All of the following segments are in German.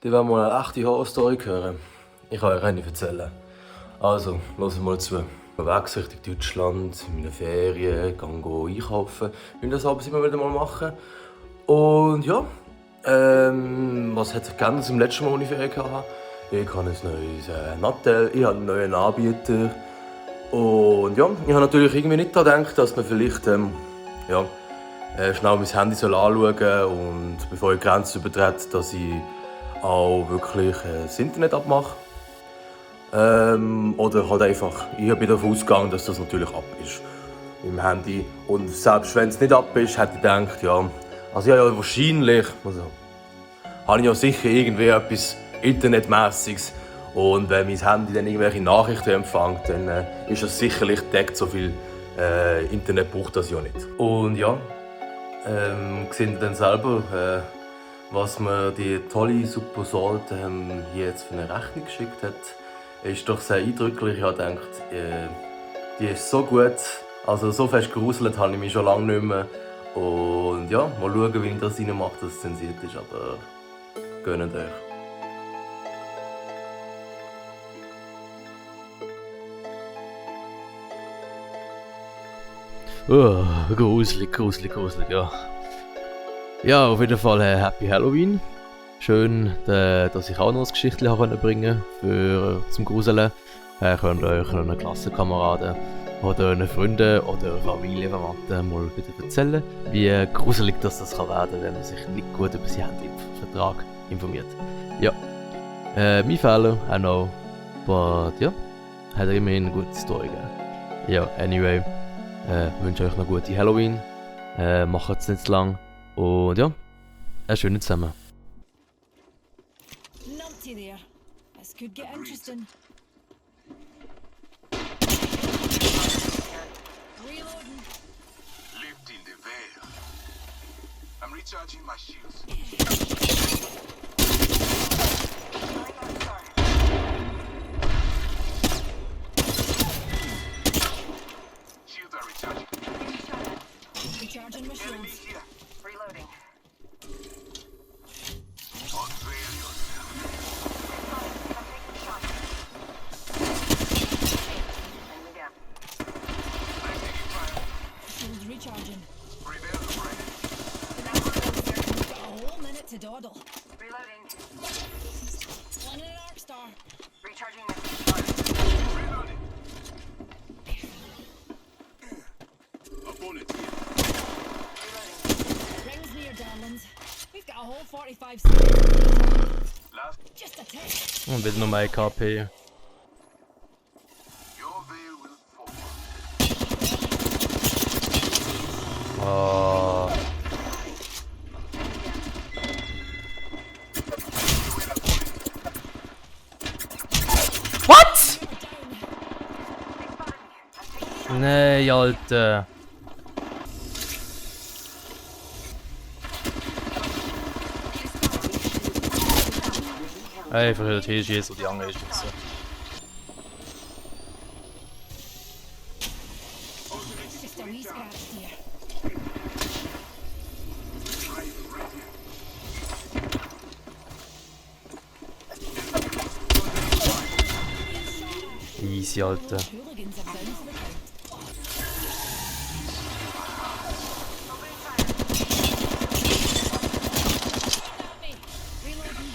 Die wollen mal eine echte Horrorstory hören. Ich kann euch eine erzählen. Also, hört mal zu. Ich bin weg Richtung Deutschland, in meinen Ferien, gehe einkaufen. Ich will das abends immer wieder mal machen. Und ja, was hat sich geändert im letzten Mal, als ich Ferien hatte? Ich habe ein neues Nattel, ich habe einen neuen Anbieter. Und ja, ich habe natürlich irgendwie nicht daran gedacht, dass man vielleicht schnell mein Handy anschauen soll und bevor ich die Grenze übertrete, dass ich auch wirklich das Internet abmache. Oder halt einfach, ich bin davon ausgegangen, dass das natürlich ab ist im Handy. Und selbst wenn es nicht ab ist, hätte ich gedacht, ja, also ja, wahrscheinlich, also, habe ich ja sicher irgendwie etwas Internetmäßiges. Und wenn mein Handy dann irgendwelche Nachrichten empfängt, dann ist das sicherlich deckt, so viel Internet braucht das ja nicht. Und ja, seht ihr dann selber, was mir die tolle Super Salt hier jetzt für eine Rechnung geschickt hat. Ist doch sehr eindrücklich. Ich habe gedacht, die ist so gut. Also so fest geruselt habe ich mich schon lange nicht mehr. Und ja, mal schauen, wie ich das reinmache, dass es zensiert ist. Aber gönnt euch. Oh, gruselig, ja. Ja, auf jeden Fall Happy Halloween. Schön, dass ich auch noch ein Geschichtchen bringen konnte zum Gruseln. Könnt ihr euren Klassenkameraden oder euren Freunden oder Familienverwandten mal wieder erzählen, wie gruselig das kann werden, wenn man sich nicht gut über seinen Handyvertrag informiert. Ja, mein Fehler, I know, but ja, hat immerhin eine gute Story gegeben. Ja, anyway, wünsche euch noch gute Halloween, macht es nicht zu lang und ja, einen schönen zusammen. Numpty there. This could get interesting. Reloading. Lifting the veil. I'm recharging my shields. Shields are recharging. Recharging my Enemy shields. here. Reloading. Unveil yourself. I'm taking shots. Enemy down. I'm taking fire. Shields recharging. Prevail the break. Got a whole minute to dawdle. Reloading. One in an arc star. Recharging. Reloading. Opponent here. Rings near, darlings. We've got a whole 45 seconds. Last. Just a tick. Und wieder noch mehr KP. Your veil will fall. Oh. What? Nee, Alter. Ey, für die TG ist so die andere ist jetzt so. Just a wee scratch, dear. Easy, Alter. Hooligans have down for the count. Reloading.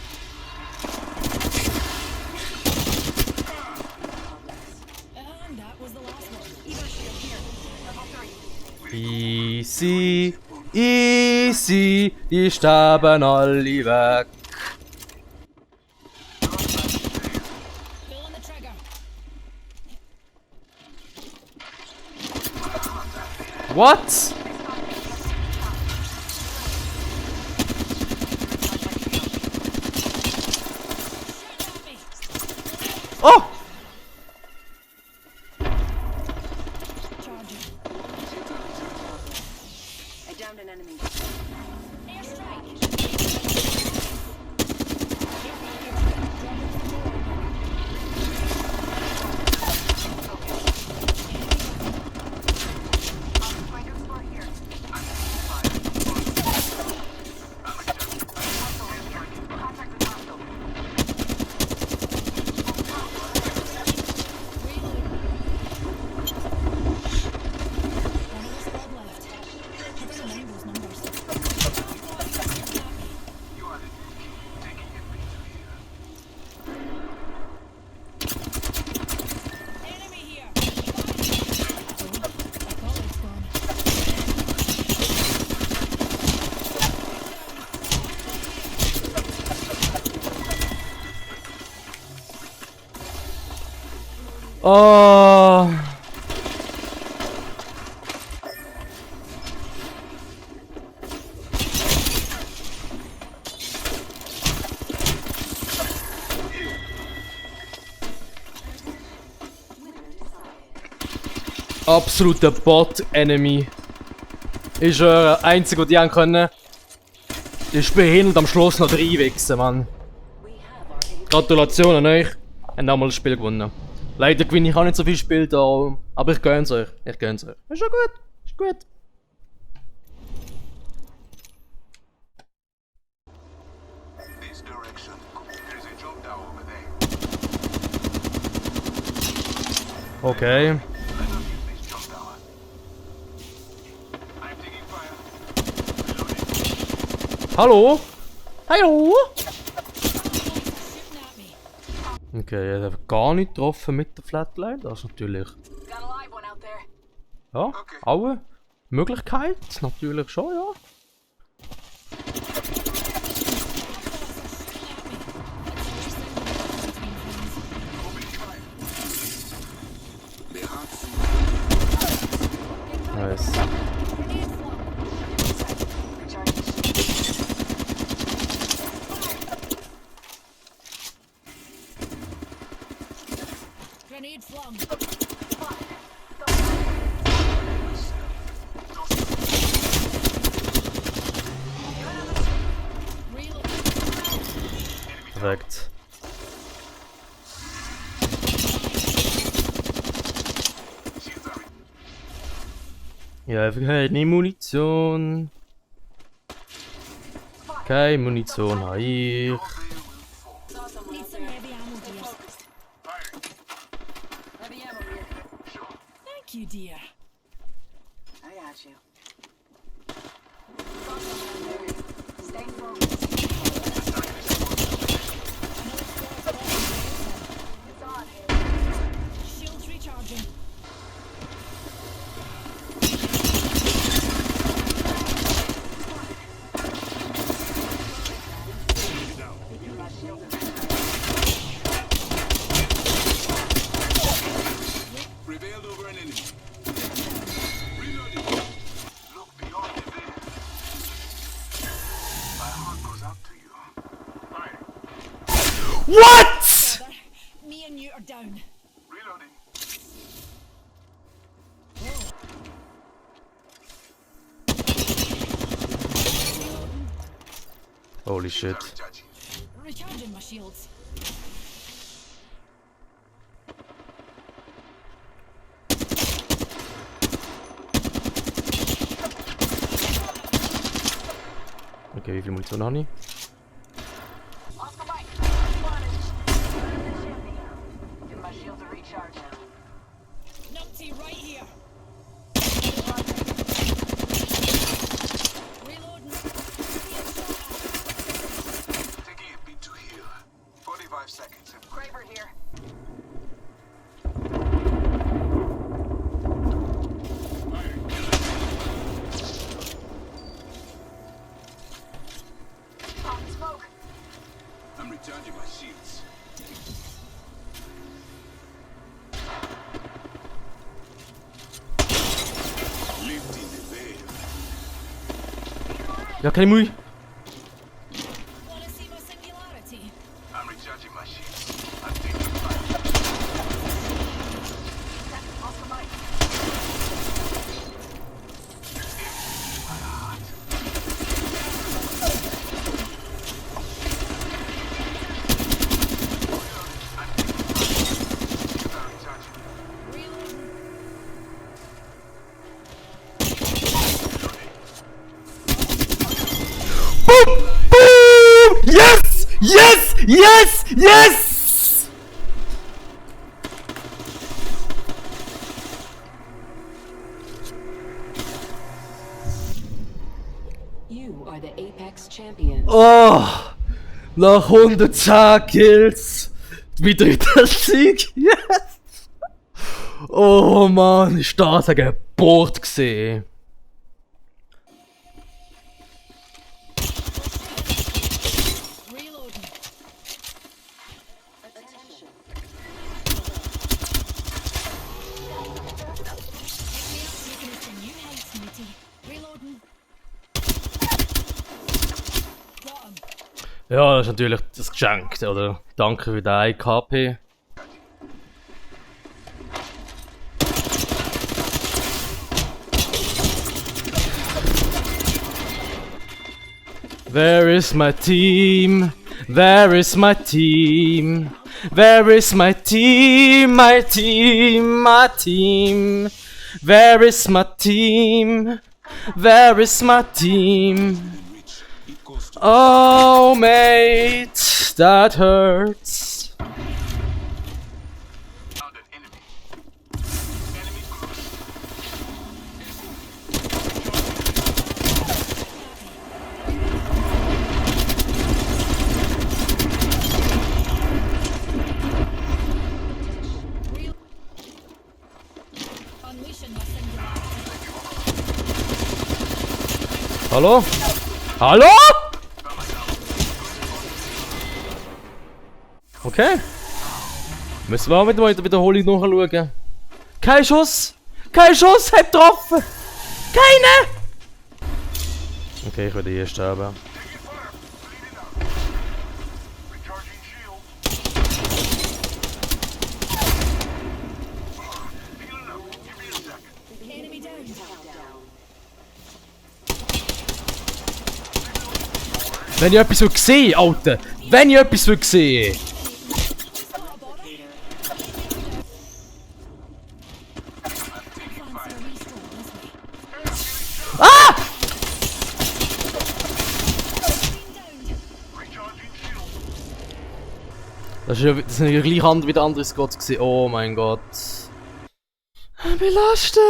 And that was the last one. Evo shield here. Level 3. Easy, easy, die sterben alle weg. Pulling the trigger. What? Shoot at me. Oh! Charging. I downed an enemy. Airstrike. My good spot here. I'm taking fire. Contact with hostile. Oh. Absoluter Bot-Enemy. Ich schwöre, einzig, was die haben können, ist behindert am Schluss noch reinwichsen, Mann. Gratulation an euch. Habt auch mal das Spiel gewonnen. Leider gewinne ich auch nicht so viel Spiel da, aber ich gönn's euch. Ich gönn's euch. Ist schon gut. Ist gut. This direction. There's a drop down over there. Okay. Let us use this jump tower. I'm taking fire. Reloading. Hallo? Hallo? Shooting at me. Okay, er hat gar nicht getroffen mit der Flatline. Das ist natürlich... Got a live one out there. Ja, Okay. auch eine Möglichkeit. Natürlich schon, ja. Nice. Recharging. Grenade flung. Reload. Perfekt. Shields are Ja, keine Munition. Keine Munition habe ich. Saw someone Need out some there. heavy ammo, dear. firing. Heavy ammo here. Sure. Thank you, dear. I got you. Saw someone out there. Stay focused. It's on. Shields recharging. Prevailed over an enemy. Reloading. Look beyond the veil. My heart goes out to you. Firing. What? Brother, me and you are down. Reloading. Holy shit. Recharging. Recharging my shields. Okay, wie viel Munition habe ich? Oscar Mike. Spotted. Give my shield a recharge. Numpty right here. Reloading. Taking a beat to heal. 45 seconds. Kraber here. Popping smoke. I'm recharging my shields. Lifting the veil. Ja, keine Mui. Wanna see my singularity? I'm recharging my shields. I'm taking fire. Oscar Mike. My heart. I'm recharging. Reloading. Boom! Boom! Yes! Yes! Yes! Yes! You are the Apex champion. Oh! Nach 110 Kills! Wieder der Sieg! Yes! Oh Mann, ist das eine Geburt gesehen! Reloading. Attention. Ja, das ist natürlich das Geschenk, oder? Danke für den 1 KP. Where is my team? Where is my team? Where is my team? My team, my team. Where is my team? Where is my team? Oh, mate, that hurts. Found an enemy. Enemy close. Unleashing the singular. Hallo? Hallo? Okay. Müssen wir auch wieder mal in der Wiederholung nachschauen. Kein Schuss! Kein Schuss! Hat getroffen! Keine! Okay, ich werde hier sterben. Recharging shield. Healing up. Give me a sec. Enemy down. Wenn ich etwas gesehen, Alter! Wenn ich etwas gesehen! Ah! Recharging shield. Das sind ja gleich andere wie der andere Scott gewesen. Oh mein Gott. Belastend!